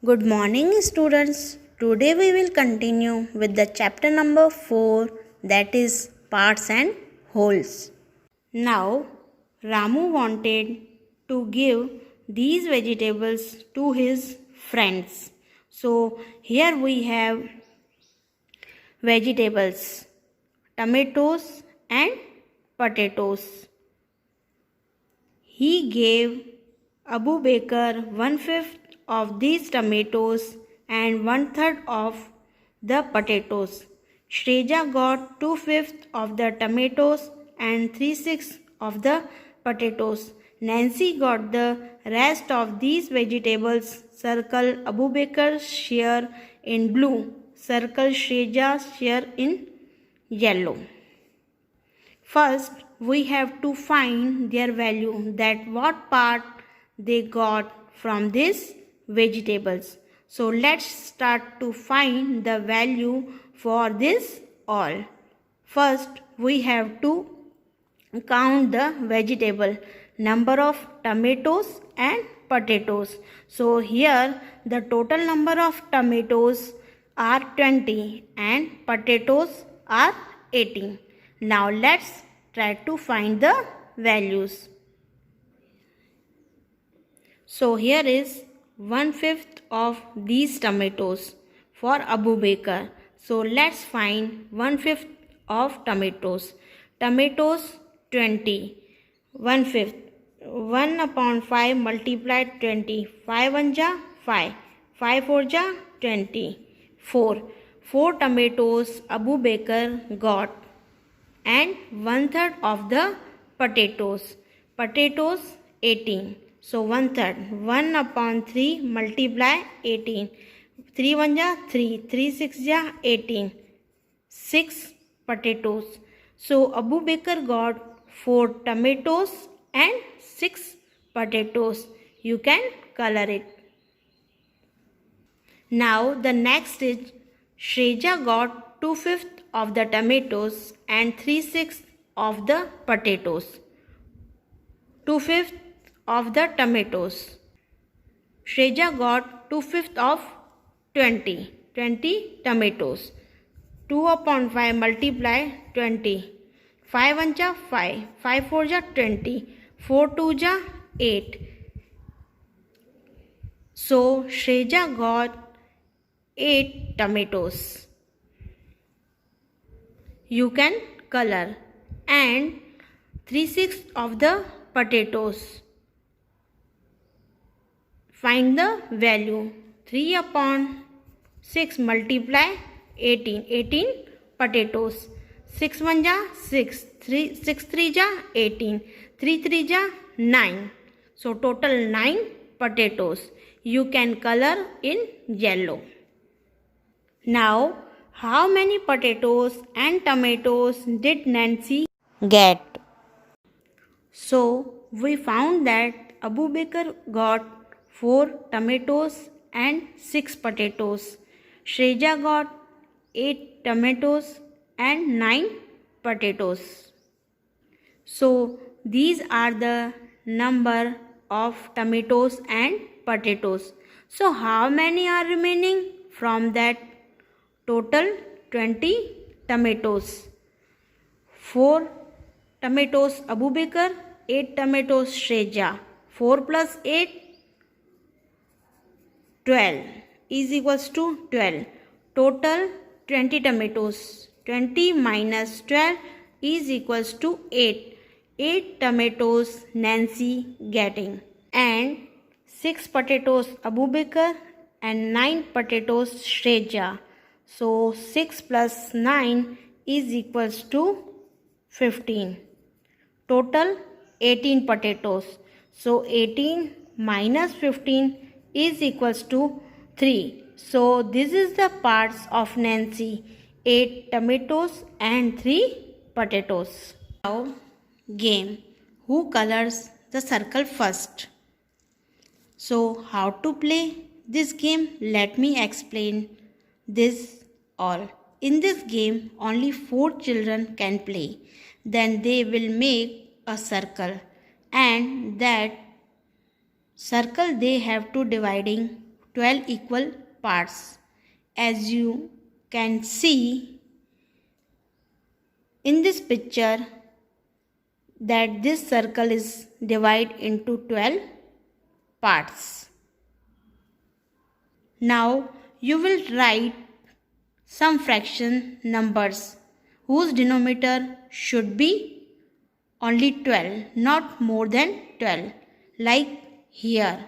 Good morning, students. Today we will continue with the chapter number 4, that is parts and wholes. Now, Ramu wanted to give these vegetables to his friends. So, here we have vegetables, tomatoes and potatoes. He gave Abu Bakr 1/5 of these tomatoes and 1/3 of the potatoes. Shreja got 2/5 of the tomatoes and 3/6 of the potatoes. Nancy got the rest of these vegetables. Circle Abu Bakr's share in blue. Circle Shreja's share in yellow. First, we have to find their value, that what part they got from these vegetables. So let's start to find the value for this all. First, we have to count the vegetable, number of tomatoes and potatoes. So here the total number of tomatoes are 20 and potatoes are 18. Now let's try to find the values. So here is 1/5 of these tomatoes for Abu Bakr. So let's find 1/5 of tomatoes. Tomatoes 20. 1/5. 1 upon 5 multiplied 20. 5 1 ja 5. 5 4 ja 20. 4. 4 tomatoes Abu Bakr got. And 1/3 of the potatoes. Potatoes 18. So 1/3. 1 upon 3 multiply 18. 3 1 ja 3. 3 6 ja 18. 6 potatoes. So Abu Bakr got 4 tomatoes and 6 potatoes. You can color it. Now the next is Shreja got 2/5 of the tomatoes and 3/6 of the potatoes. 2/5 of the tomatoes. Shreja got 2/5 of 20. 20 tomatoes. 2 upon 5 multiply 20. 5 1 ja 5. 5 4 ja 20. 4 2 ja 8. So Shreja got 8 tomatoes. You can color. And 3/6 of the potatoes. Find the value. 3 upon 6 multiply 18. 18 potatoes. 6 1 ja 6. 6 3 ja 18. 3 3 ja 9. So total 9 potatoes. You can color in yellow. Now, how many potatoes and tomatoes did Nancy get? So, we found that Abu Bakr got 4 tomatoes and 6 potatoes. Shreja got 8 tomatoes and 9 potatoes. So, these are the number of tomatoes and potatoes. So, how many are remaining from that total? 20 tomatoes. 4 tomatoes Abu Bakr, 8 tomatoes Shreja. 4 plus 8, 12 is equals to 12. Total 20 tomatoes. 20 minus 12 is equals to 8. 8 tomatoes Nancy getting. And 6 potatoes Abu Bakr and 9 potatoes Shreja. So 6 plus 9 is equals to 15. Total 18 potatoes. So 18 minus 15 is equals to 3. So this is the parts of Nancy. 8 tomatoes and 3 potatoes. Now game. Who colors the circle first? So how to play this game? Let me explain this all. In this game only 4 children can play. Then they will make a circle, and that circle they have to dividing 12 equal parts. As you can see in this picture that this circle is divided into 12 parts. Now you will write some fraction numbers whose denominator should be only 12, not more than 12. Like here,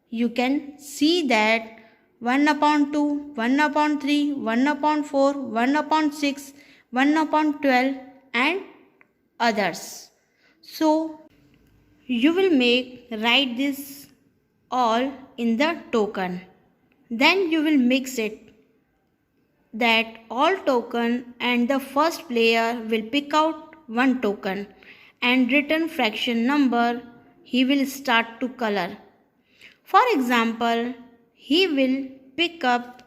you can see that 1 upon 2, 1 upon 3, 1 upon 4, 1 upon 6, 1 upon 12 and others. So, you will write this all in the token. Then you will mix it that all token and the first player will pick out one token and written fraction number he will start to color. For example, he will pick up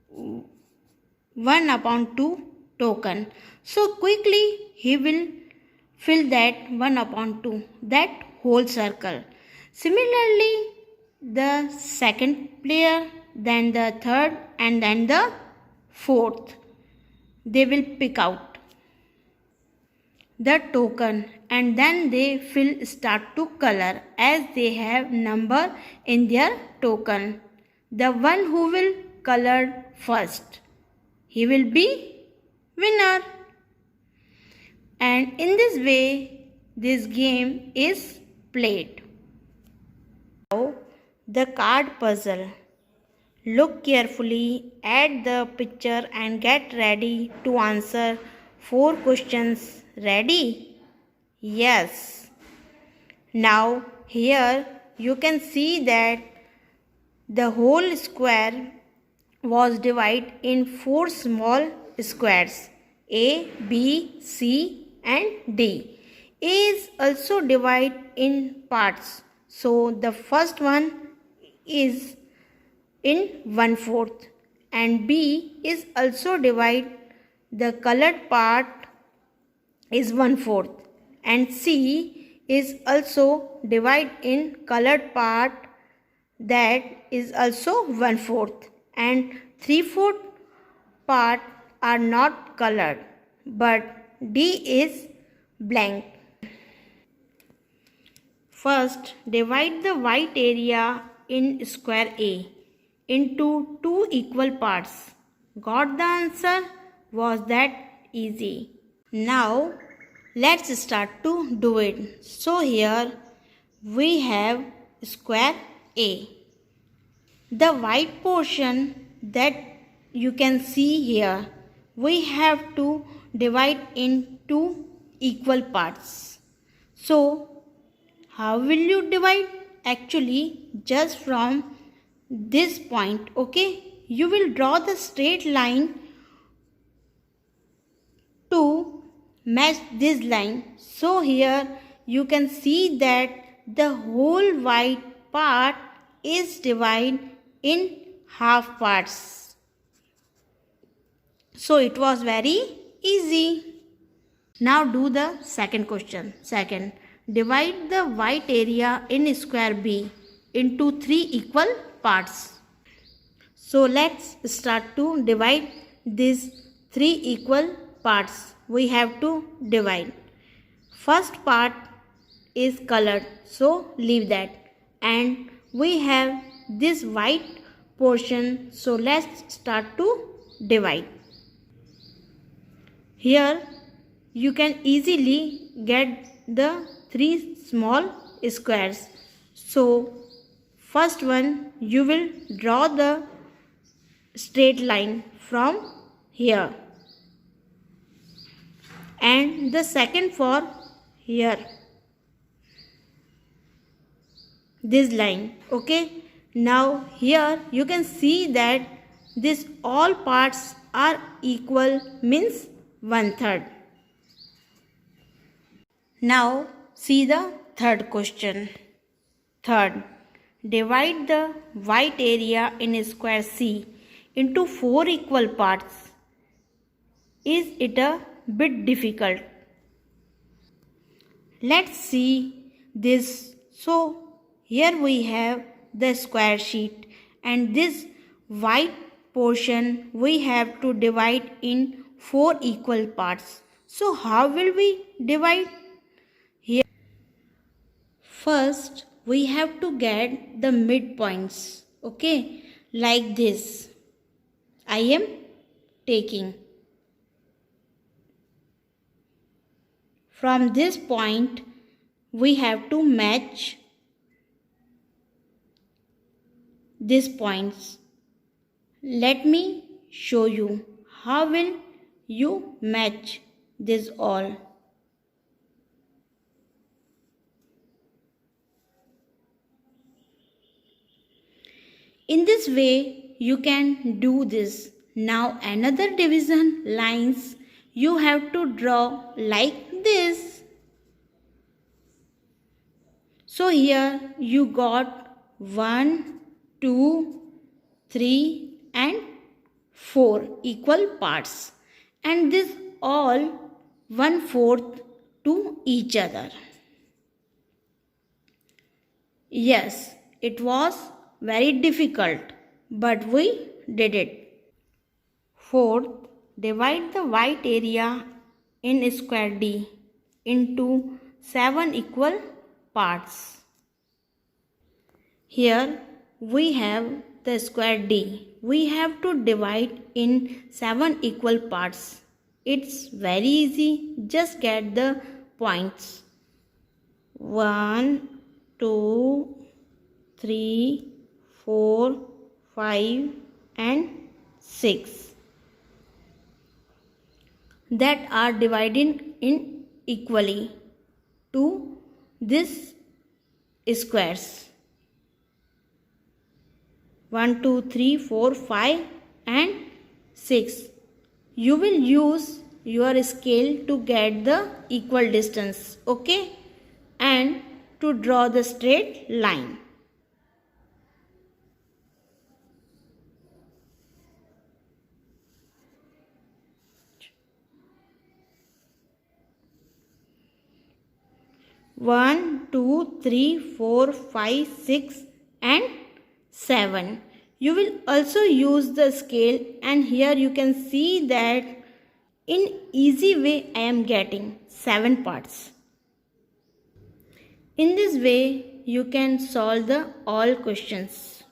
1 upon 2 token. So quickly he will fill that 1 upon 2, that whole circle. Similarly, the second player, then the third and then the fourth, they will pick out the token and then they will start to color as they have number in their token. The one who will color first, he will be winner. And in this way, this game is played. Now, the card puzzle. Look carefully at the picture and get ready to answer 4 questions. Ready? Yes. Now here you can see that the whole square was divided in 4 small squares, A, B, C and D. A is also divided in parts. So the first one is in 1/4 and B is also divided, the colored part is 1/4 and C is also divided in colored part, that is also 1/4 and 3/4 part are not colored, but D is blank. First, divide the white area in square A into 2 equal parts. Got the answer? Was that easy? Now, let's start to do it. So here we have square A. The white portion that you can see here, we have to divide in 2 equal parts. So, how will you divide? Actually, just from this point, okay? You will draw the straight line to match this line. So here you can see that the whole white part is divided in half parts. So it was very easy. Now do the second question. Second, divide the white area in square B into 3 equal parts. So let's start to divide these 3 equal parts. We have to divide. First part is colored, so leave that. And we have this white portion, so let's start to divide. Here you can easily get the 3 small squares. So first one, you will draw the straight line from here, and the second for here, this line. Okay, now here you can see that this all parts are equal, means 1/3. Now see the third question. Third, divide the white area in square C into 4 equal parts. Is it a bit difficult? Let's see this. So here we have the square sheet and this white portion we have to divide in 4 equal parts. So how will we divide? Here first we have to get the midpoints. Okay, like this. I am taking from this point we have to match these points. Let me show you how will you match this all. In this way you can do this. Now another division lines you have to draw like this. So here you got 1, 2, 3 and 4 equal parts, and this all 1/4 to each other. Yes, it was very difficult, but we did it. Fourth, divide the white area in square D into 7 equal parts. Here we have the square D. We have to divide in 7 equal parts. It's very easy. Just get the points. 1, 2, 3, 4, 5 and 6 that are divided in equally to these squares. 1, 2, 3, 4, 5 and 6. You will use your scale to get the equal distance, okay? And to draw the straight line. One, 2, 3, 4, 5, 6 and 7. You will also use the scale, and here you can see that in easy way I am getting 7 parts. In this way you can solve the all questions.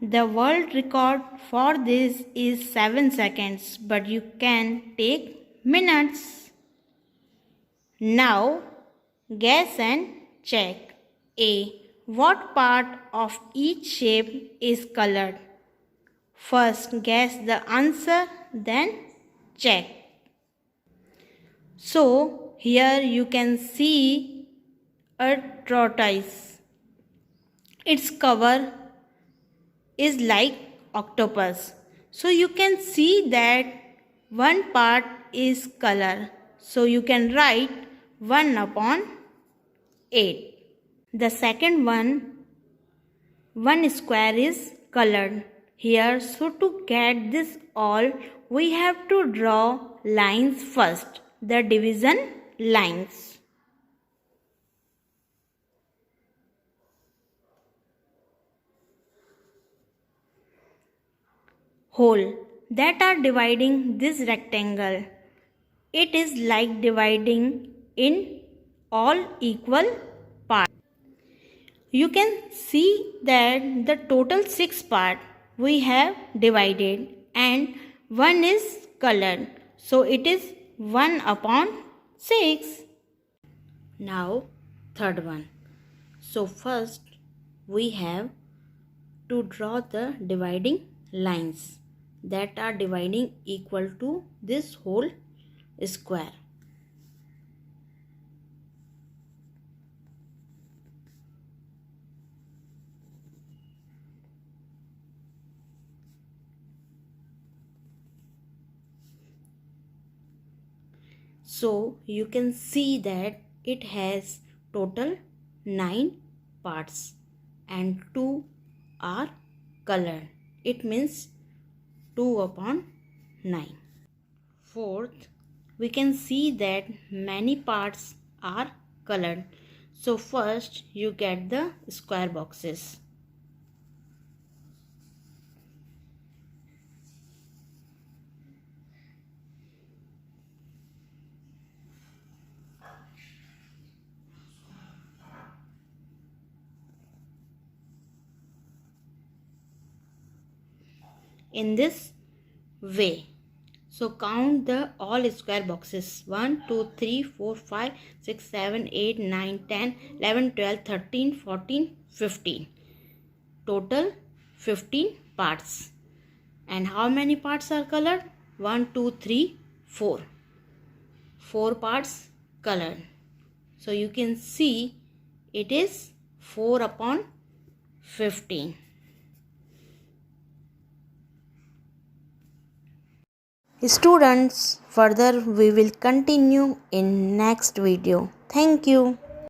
The world record for this is 7 seconds, but you can take minutes. Now guess and check. A. What part of each shape is colored? First guess the answer, then check. So here you can see a tortoise. Its cover is like octopus. So you can see that one part is color. So you can write 1/8. The second one square is colored. Here, so to get this all, we have to draw lines first, the division lines. Hole that are dividing this rectangle. It is like dividing in all equal parts. You can see that the total 6 parts we have divided and 1 is colored. So it is 1/6. Now third one. So first we have to draw the dividing lines that are dividing equal to this whole square. So you can see that it has total 9 parts and 2 are colored. It means 2/9. Fourth, we can see that many parts are colored. So first you get the square boxes. in this way. So count the all square boxes. 1, 2, 3, 4, 5, 6, 7, 8, 9, 10, 11, 12, 13, 14, 15. Total 15 parts. And how many parts are colored? 1, 2, 3, 4. 4 parts colored. So you can see it is 4 upon 15. Students, further we will continue in next video. Thank you.